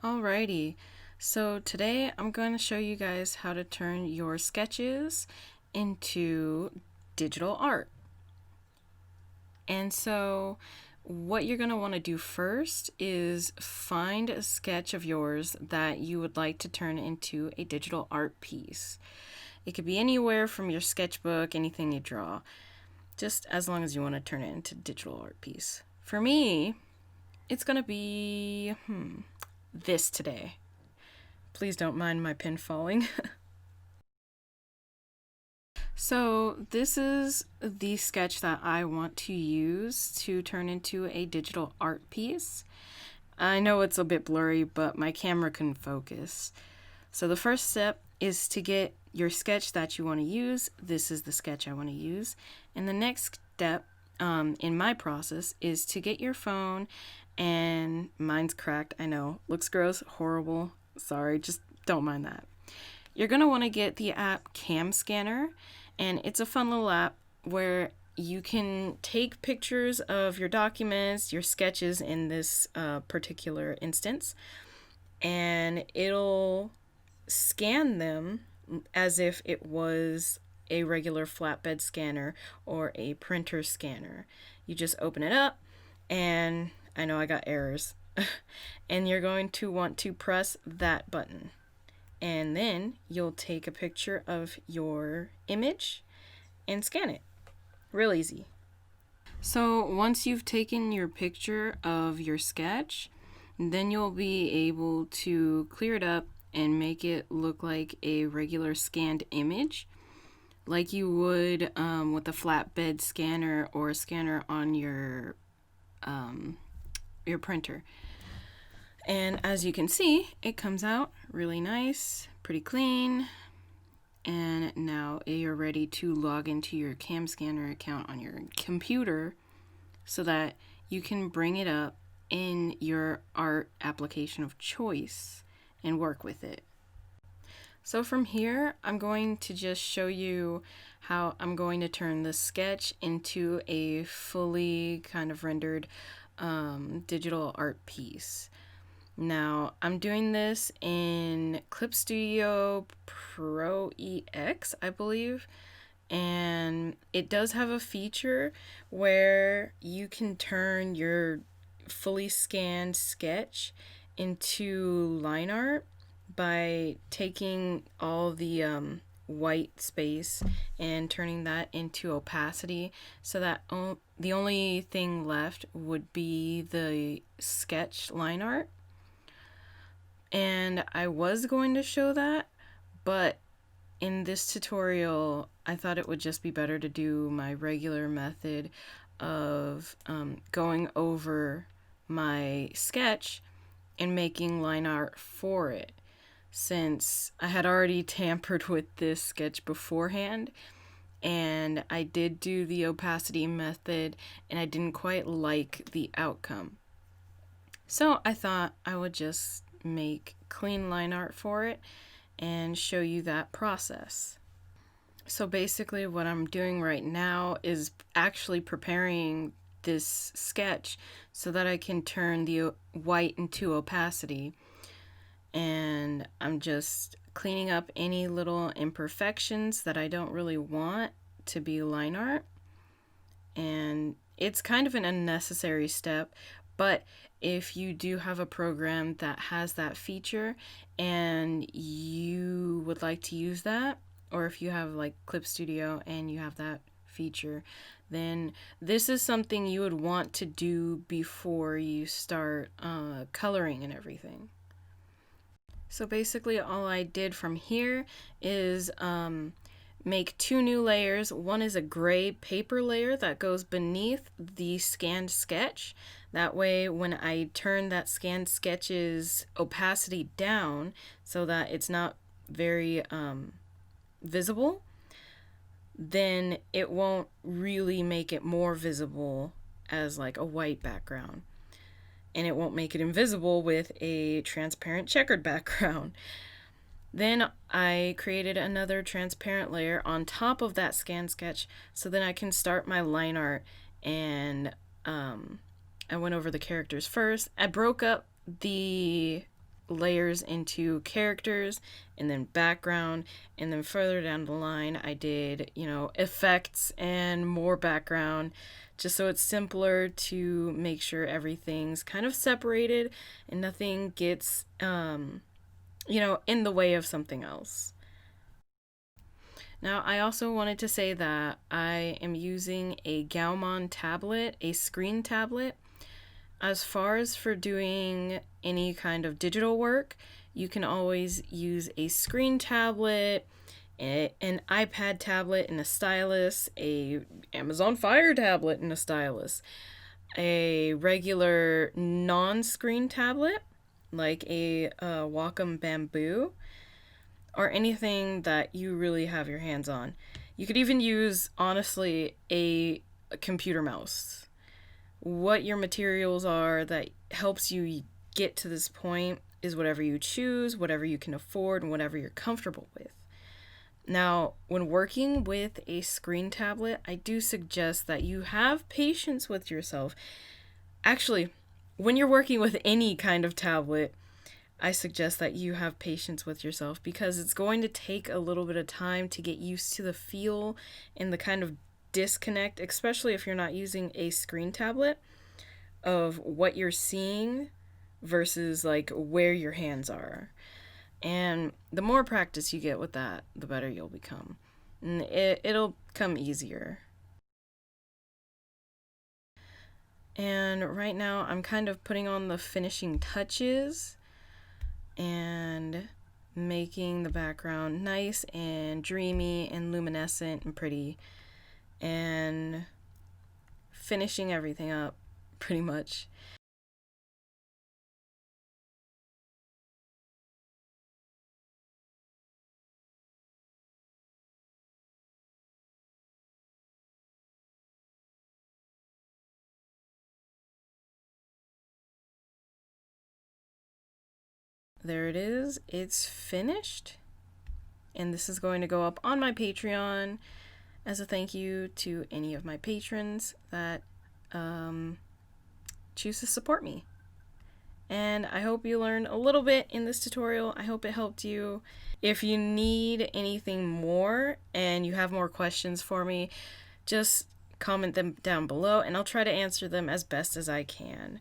Alrighty, so today I'm going to show you guys how to turn your sketches into digital art. And so what you're going to want to do first is find a sketch of yours that you would like to turn into a digital art piece. It could be anywhere from your sketchbook, anything you draw, just as long as you want to turn it into a digital art piece. For me, it's going to be this today. Please don't mind my pen falling. So this is the sketch that I want to use to turn into a digital art piece. I know it's a bit blurry, but my camera couldn't focus. So the first step is to get your sketch that you want to use. This is the sketch I want to use. And the next step in my process is to get your phone, and mine's cracked, I know, looks gross, horrible, sorry, just don't mind that. You're going to want to get the app camscanner, and it's a fun little app where you can take pictures of your documents, your sketches in this particular instance, and it'll scan them as if it was a regular flatbed scanner or a printer scanner. You just open it up, and I know I got errors, and you're going to want to press that button. And then you'll take a picture of your image and scan it. Real easy. So once you've taken your picture of your sketch, then you'll be able to clear it up and make it look like a regular scanned image, like you would with a flatbed scanner or a scanner on your printer. And as you can see, it comes out really nice, pretty clean. And now you're ready to log into your camscanner account on your computer so that you can bring it up in your art application of choice and work with it. So from here, I'm going to just show you how I'm going to turn the sketch into a fully kind of rendered digital art piece. Now, I'm doing this in Clip Studio Pro EX, I believe, and it does have a feature where you can turn your fully scanned sketch into line art by taking all the white space and turning that into opacity, so that the only thing left would be the sketch line art. And I was going to show that, but in this tutorial, I thought it would just be better to do my regular method of going over my sketch and making line art for it, since I had already tampered with this sketch beforehand, and I did do the opacity method, and I didn't quite like the outcome. So I thought I would just make clean line art for it and show you that process. So basically what I'm doing right now is actually preparing this sketch so that I can turn the white into opacity, and I'm just cleaning up any little imperfections that I don't really want to be line art. And it's kind of an unnecessary step, but if you do have a program that has that feature and you would like to use that, or if you have like Clip Studio and you have that feature, then this is something you would want to do before you start coloring and everything. So basically all I did from here is make two new layers. One is a gray paper layer that goes beneath the scanned sketch. That way when I turn that scanned sketch's opacity down so that it's not very visible, then it won't really make it more visible as like a white background. And it won't make it invisible with a transparent checkered background. Then I created another transparent layer on top of that scan sketch so then I can start my line art. And I went over the characters first. I broke up the layers into characters and then background, and then further down the line I did, effects and more background, just so it's simpler to make sure everything's kind of separated and nothing gets in the way of something else. Now, I also wanted to say that I am using a Gaumon tablet, a screen tablet. As far as for doing any kind of digital work, you can always use a screen tablet, an iPad tablet and a stylus, a Amazon Fire tablet and a stylus, a regular non-screen tablet like a Wacom Bamboo, or anything that you really have your hands on. You could even use, honestly, a computer mouse. What your materials are that helps you get to this point is whatever you choose, whatever you can afford, and whatever you're comfortable with. Now, when working with a screen tablet, I do suggest that you have patience with yourself. Actually, when you're working with any kind of tablet, I suggest that you have patience with yourself because it's going to take a little bit of time to get used to the feel and the kind of disconnect, especially if you're not using a screen tablet, of what you're seeing versus like where your hands are. And the more practice you get with that, the better you'll become. And it'll come easier. And right now, I'm kind of putting on the finishing touches and making the background nice and dreamy and luminescent and pretty, and finishing everything up pretty much. There it is. It's finished. And this is going to go up on my Patreon as a thank you to any of my patrons that choose to support me. And I hope you learned a little bit in this tutorial. I hope it helped you. If you need anything more and you have more questions for me, just comment them down below and I'll try to answer them as best as I can.